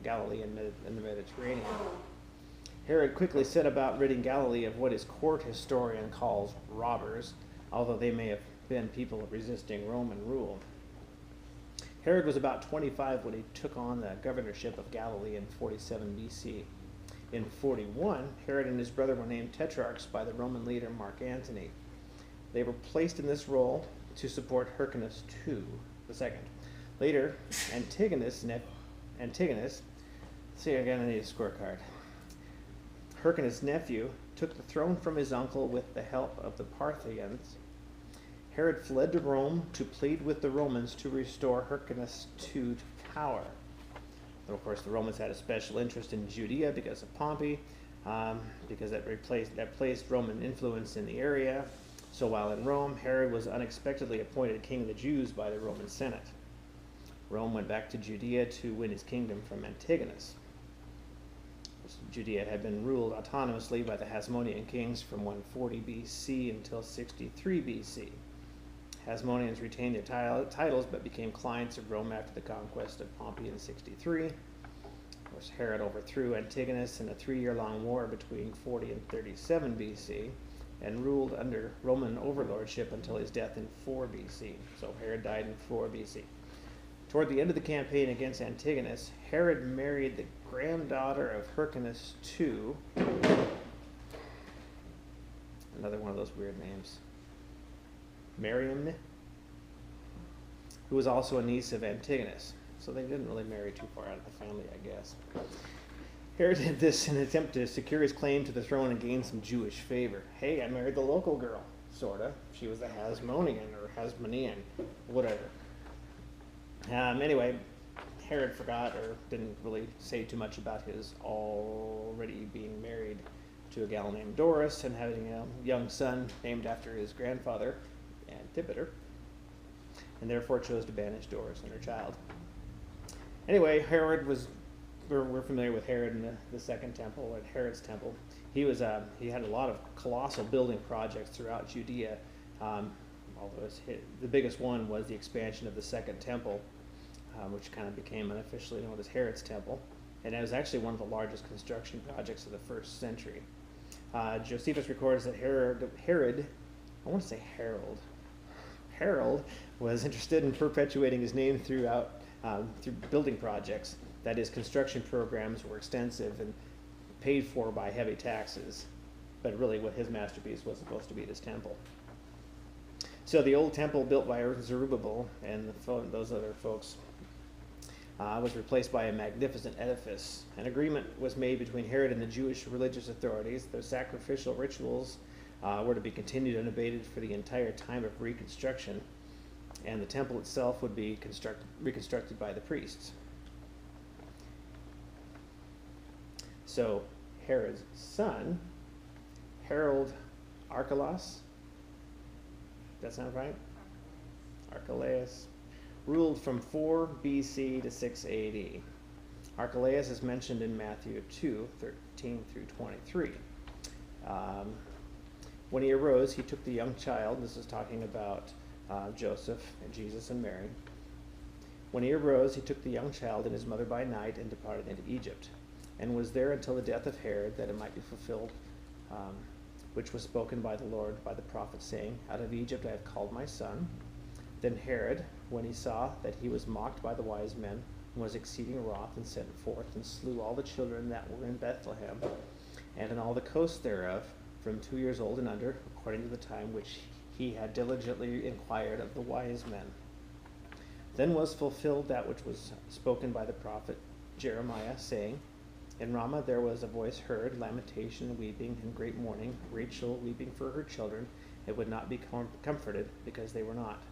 Galilee and the Mediterranean. Herod quickly set about ridding Galilee of what his court historian calls robbers, although they may have been people resisting Roman rule. Herod was about 25 when he took on the governorship of Galilee in 47 BC. In 41, Herod and his brother were named tetrarchs by the Roman leader Mark Antony. They were placed in this role to support Hyrcanus II. Later, Antigonus, see again, I need a scorecard. Hyrcanus' nephew took the throne from his uncle with the help of the Parthians. Herod fled to Rome to plead with the Romans to restore Hyrcanus II to power. Though, of course, the Romans had a special interest in Judea because of Pompey, because that placed Roman influence in the area. So while in Rome, Herod was unexpectedly appointed king of the Jews by the Roman Senate. Rome went back to Judea to win his kingdom from Antigonus. Judea had been ruled autonomously by the Hasmonean kings from 140 BC until 63 BC. Hasmoneans retained their titles but became clients of Rome after the conquest of Pompey in 63. Of course, Herod overthrew Antigonus in a 3-year-long war between 40 and 37 BC and ruled under Roman overlordship until his death in 4 BC. So Herod died in 4 BC. Toward the end of the campaign against Antigonus, Herod married the granddaughter of Hyrcanus II, another one of those weird names, Mariamne, who was also a niece of Antigonus. So they didn't really marry too far out of the family, I guess. Herod did this in an attempt to secure his claim to the throne and gain some Jewish favor. Hey, I married the local girl, sorta. She was a Hasmonean or Hasmonean, whatever. Anyway, Herod forgot or didn't really say too much about his already being married to a gal named Doris and having a young son named after his grandfather, Antipater, and therefore chose to banish Doris and her child. Anyway, Herod was, we're familiar with Herod in the Second Temple, or Herod's Temple. He had a lot of colossal building projects throughout Judea. Although the biggest one was the expansion of the Second Temple, which kind of became unofficially known as Herod's Temple. And it was actually one of the largest construction projects of the first century. Josephus records that Herod, I want to say Harold, was interested in perpetuating his name through building projects. That is, construction programs were extensive and paid for by heavy taxes. But really what his masterpiece was supposed to be this temple. So the old temple built by Zerubbabel and those other folks was replaced by a magnificent edifice. An agreement was made between Herod and the Jewish religious authorities. The sacrificial rituals were to be continued unabated for the entire time of reconstruction, and the temple itself would be reconstructed by the priests. So Herod's son, Herod Archelaus, that sound right? Archelaus ruled from 4 BC to 6 AD. Archelaus is mentioned in Matthew 2:13 through 23. When he arose, he took the young child. This is talking about Joseph and Jesus and Mary. When he arose, he took the young child and his mother by night and departed into Egypt, and was there until the death of Herod, that it might be fulfilled, which was spoken by the Lord by the prophet, saying, Out of Egypt I have called my son. Then Herod, when he saw that he was mocked by the wise men, was exceeding wroth, and sent forth and slew all the children that were in Bethlehem, and in all the coasts thereof, from 2 years old and under, according to the time which he had diligently inquired of the wise men. Then was fulfilled that which was spoken by the prophet Jeremiah, saying, In Ramah there was a voice heard, lamentation, weeping, and great mourning, Rachel weeping for her children, and would not be comforted, because they were not.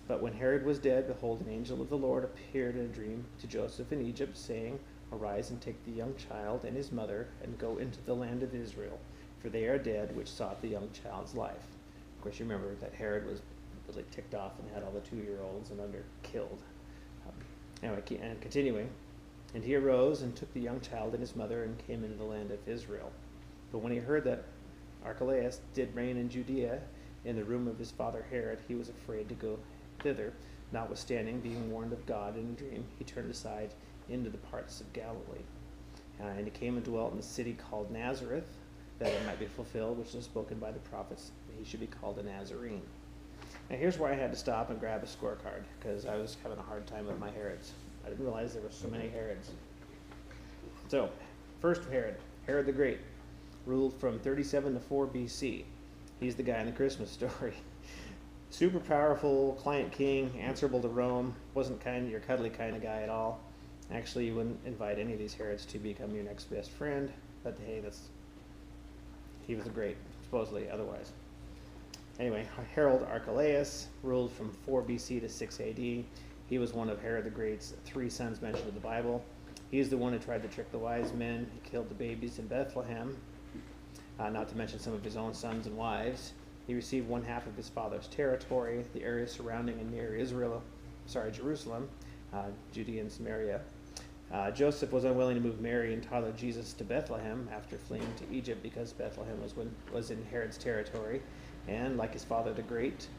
But when Herod was dead, behold, an angel of the Lord appeared in a dream to Joseph in Egypt, saying, Arise and take the young child and his mother, and go into the land of Israel, for they are dead which sought the young child's life. Of course, you remember that Herod was really ticked off and had all the 2-year-olds and under killed. Anyway, and continuing, And he arose and took the young child and his mother, and came into the land of Israel. But when he heard that Archelaus did reign in Judea, in the room of his father Herod, he was afraid to go thither. Notwithstanding, being warned of God in a dream, he turned aside into the parts of Galilee. And he came and dwelt in the city called Nazareth, that it might be fulfilled, which was spoken by the prophets, that he should be called a Nazarene. Now here's where I had to stop and grab a scorecard, because I was having a hard time with my Herods. I didn't realize there were so many Herods. So, first Herod, Herod the Great, ruled from 37 to 4 BC. He's the guy in the Christmas story. Super powerful, client king, answerable to Rome, wasn't your cuddly kind of guy at all. Actually, you wouldn't invite any of these Herods to become your next best friend, but hey, he was a great, supposedly, otherwise. Anyway, Herod Archelaus ruled from 4 BC to 6 AD. He was one of Herod the Great's 3 sons mentioned in the Bible. He's the one who tried to trick the wise men. He killed the babies in Bethlehem, not to mention some of his own sons and wives. He received 1/2 of his father's territory, the area surrounding and near Jerusalem, Judea and Samaria. Joseph was unwilling to move Mary and toddler Jesus to Bethlehem after fleeing to Egypt because Bethlehem was in Herod's territory. And like his father the Great,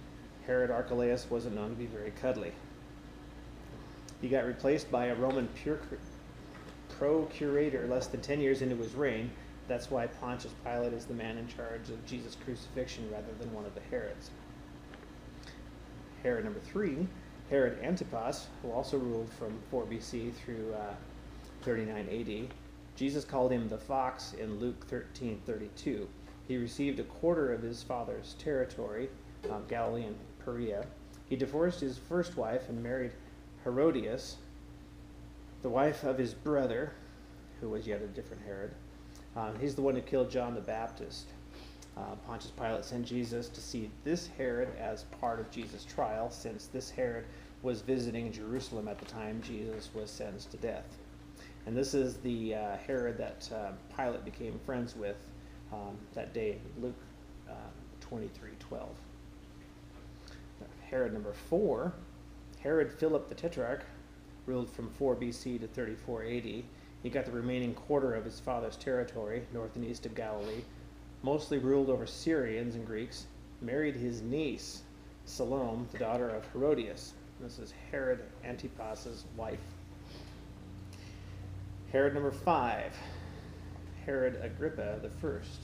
Herod Archelaus wasn't known to be very cuddly. He got replaced by a Roman procurator less than 10 years into his reign. That's why Pontius Pilate is the man in charge of Jesus' crucifixion rather than one of the Herods. Herod number 3, Herod Antipas, who also ruled from 4 BC through 39 AD. Jesus called him the fox in Luke 13:32. He received 1/4 of his father's territory, Galilee and Perea. He divorced his first wife and married Herodias, the wife of his brother, who was yet a different Herod. He's the one who killed John the Baptist. Pontius Pilate sent Jesus to see this Herod as part of Jesus' trial, since this Herod was visiting Jerusalem at the time Jesus was sentenced to death. And this is the Herod that Pilate became friends with that day, Luke 23:12. Herod number 4, Herod Philip the Tetrarch, ruled from 4 BC to 34 AD. He got the remaining 1/4 of his father's territory, north and east of Galilee, mostly ruled over Syrians and Greeks, married his niece, Salome, the daughter of Herodias. This is Herod Antipas's wife. Herod number 5, Herod Agrippa the First.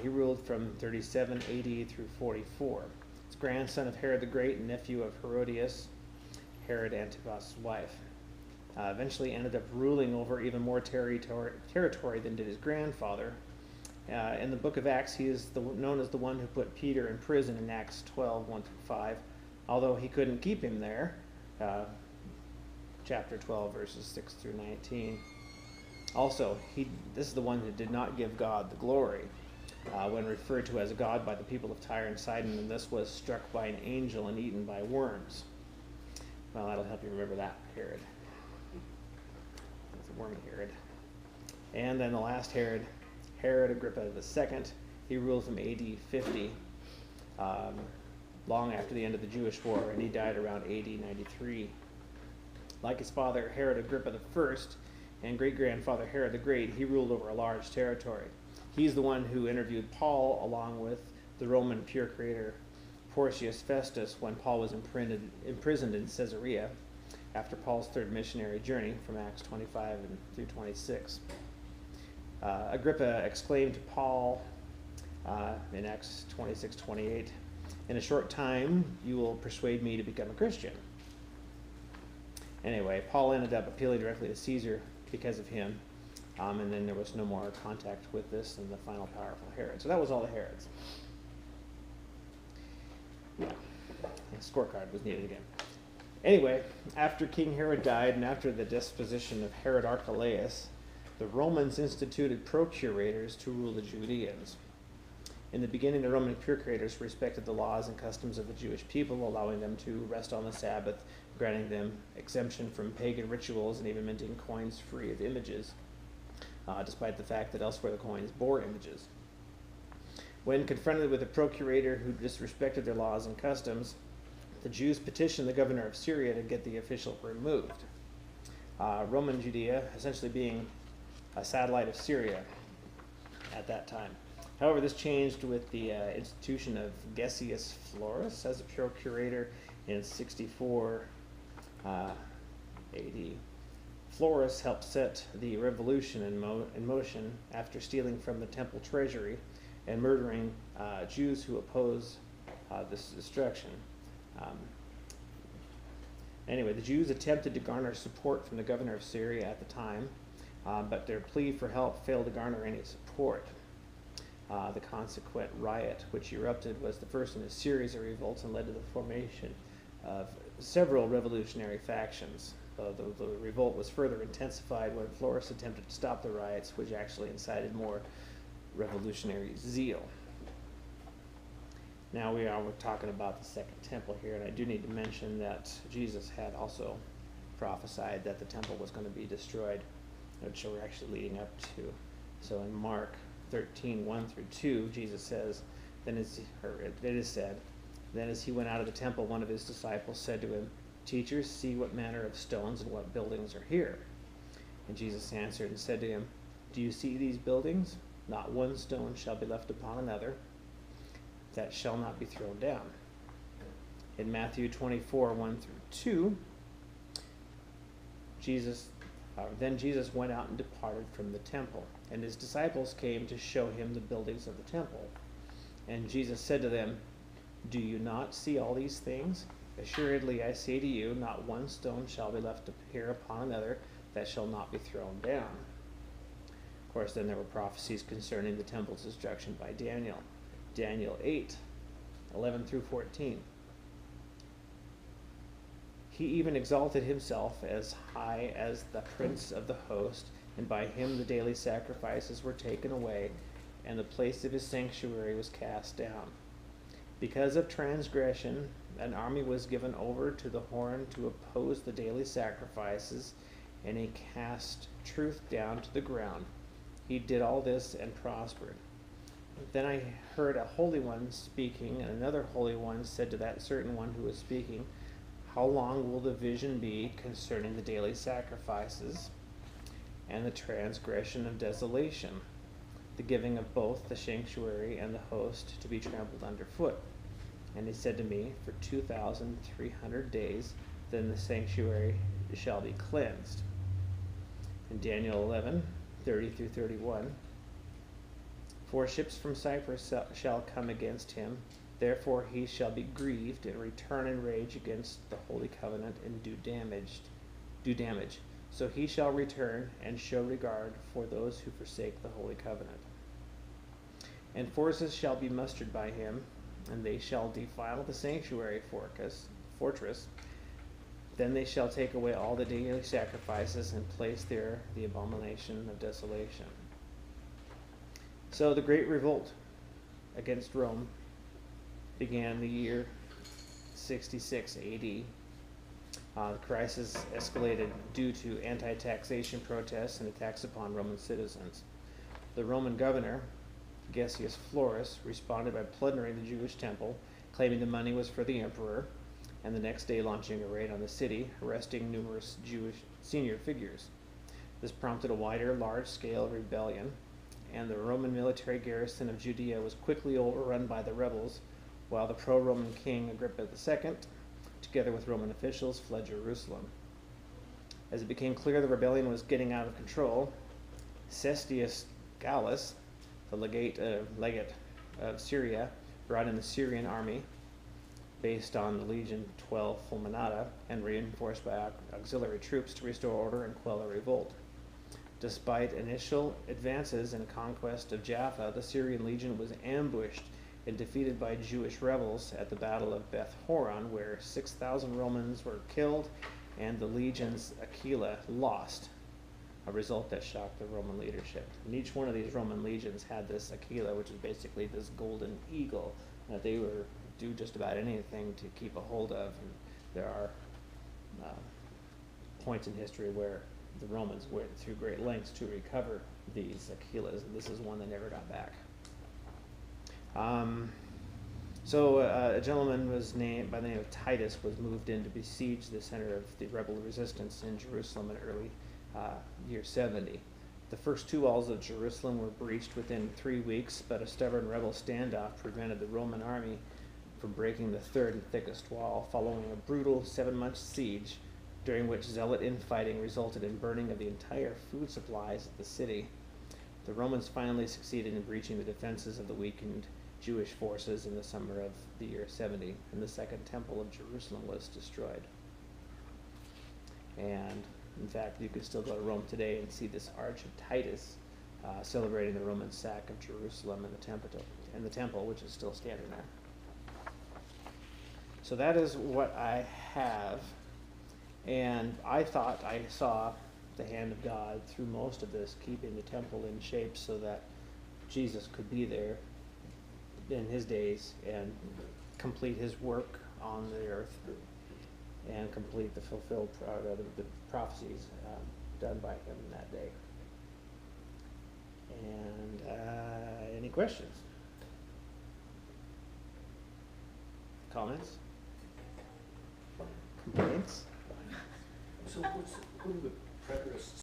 He ruled from 37 AD through 44. He's grandson of Herod the Great and nephew of Herodias, Herod Antipas's wife. Eventually ended up ruling over even more territory than did his grandfather. In the book of Acts, he is known as the one who put Peter in prison in Acts 12:1-5, although he couldn't keep him there. Chapter 12, verses 6-19. Also, this is the one who did not give God the glory, when referred to as a god by the people of Tyre and Sidon, and this was struck by an angel and eaten by worms. Well, that'll help you remember that Herod. That's a wormy Herod. And then the last Herod, Herod Agrippa II. He ruled from AD 50, long after the end of the Jewish War, and he died around AD 93. Like his father, Herod Agrippa I, and great-grandfather Herod the Great, he ruled over a large territory. He's the one who interviewed Paul along with the Roman procurator Porcius Festus when Paul was imprisoned in Caesarea after Paul's 3rd missionary journey from Acts 25 through 26. Agrippa exclaimed to Paul in Acts 26:28, "In a short time you will persuade me to become a Christian." Anyway, Paul ended up appealing directly to Caesar because of him, and then there was no more contact with this and the final powerful Herod. So that was all the Herods. Yeah, the scorecard was needed again. Anyway, after King Herod died and after the disposition of Herod Archelaus, the Romans instituted procurators to rule the Judeans. In the beginning, the Roman procurators respected the laws and customs of the Jewish people, allowing them to rest on the Sabbath, granting them exemption from pagan rituals, and even minting coins free of images, despite the fact that elsewhere the coins bore images. When confronted with a procurator who disrespected their laws and customs, the Jews petitioned the governor of Syria to get the official removed. Roman Judea essentially being a satellite of Syria at that time. However, this changed with the institution of Gessius Florus as a procurator in 64 AD. Florus helped set the revolution in motion after stealing from the temple treasury and murdering Jews who oppose this destruction. Anyway, the Jews attempted to garner support from the governor of Syria at the time, but their plea for help failed to garner any support. The consequent riot, which erupted, was the first in a series of revolts and led to the formation of several revolutionary factions. The revolt was further intensified when Florus attempted to stop the riots, which actually incited more revolutionary zeal. Now we're talking about the Second Temple here, and I do need to mention that Jesus had also prophesied that the temple was going to be destroyed, which we're actually leading up to. So in Mark 13:1-2, Jesus says, it is said, then as he went out of the temple, one of his disciples said to him, Teacher, see what manner of stones and what buildings are here. And Jesus answered and said to him, Do you see these buildings? Not one stone shall be left upon another that shall not be thrown down. In Matthew 24:1-2, then Jesus went out and departed from the temple, and his disciples came to show him the buildings of the temple. And Jesus said to them, Do you not see all these things? Assuredly, I say to you, not one stone shall be left here upon another that shall not be thrown down. Of course, then there were prophecies concerning the temple's destruction by Daniel. Daniel 8:11-14. He even exalted himself as high as the prince of the host, and by him the daily sacrifices were taken away, and the place of his sanctuary was cast down. Because of transgression, an army was given over to the horn to oppose the daily sacrifices, and he cast truth down to the ground. He did all this and prospered. Then I heard a holy one speaking, and another holy one said to that certain one who was speaking, How long will the vision be concerning the daily sacrifices and the transgression of desolation, the giving of both the sanctuary and the host to be trampled underfoot? And he said to me, For 2,300 days, then the sanctuary shall be cleansed. In Daniel 11:30-31, 4 ships from Cyprus shall come against him. Therefore he shall be grieved and return in rage against the holy covenant and do damage. So he shall return and show regard for those who forsake the holy covenant. And forces shall be mustered by him, and they shall defile the sanctuary fortress. Then they shall take away all the daily sacrifices and place there the abomination of desolation. So the great revolt against Rome began the year 66 AD. The crisis escalated due to anti-taxation protests and attacks upon Roman citizens. The Roman governor, Gessius Florus, responded by plundering the Jewish temple, claiming the money was for the emperor, and the next day launching a raid on the city, arresting numerous Jewish senior figures. This prompted a wider, large-scale rebellion, and the Roman military garrison of Judea was quickly overrun by the rebels, while the pro-Roman king Agrippa II, together with Roman officials, fled Jerusalem. As it became clear the rebellion was getting out of control, Cestius Gallus, the legate of Syria, brought in the Syrian army based on the Legion 12 Fulminata and reinforced by auxiliary troops to restore order and quell a revolt. Despite initial advances in conquest of Jaffa, the Syrian legion was ambushed and defeated by Jewish rebels at the Battle of Beth Horon, where 6,000 Romans were killed and the legion's Aquila lost, a result that shocked the Roman leadership. And each one of these Roman legions had this Aquila, which is basically this golden eagle that they were do just about anything to keep a hold of. And there are points in history where the Romans went through great lengths to recover these Aquilas, and this is one they never got back. A gentleman was named by the name of Titus was moved in to besiege the center of the rebel resistance in Jerusalem in early year 70. The first 2 walls of Jerusalem were breached within 3 weeks, but a stubborn rebel standoff prevented the Roman army from breaking the third and thickest wall. Following a brutal 7-month siege, during which zealot infighting resulted in burning of the entire food supplies of the city. The Romans finally succeeded in breaching the defenses of the weakened Jewish forces in the summer of the year 70, and the Second Temple of Jerusalem was destroyed. And in fact, you can still go to Rome today and see this Arch of Titus celebrating the Roman sack of Jerusalem and the temple, which is still standing there. So that is what I have, and I thought I saw the hand of God through most of this, keeping the temple in shape so that Jesus could be there in his days and complete his work on the earth and complete the fulfilled the prophecies done by him in that day. And any questions? Comments? Complaints? So what are the preterists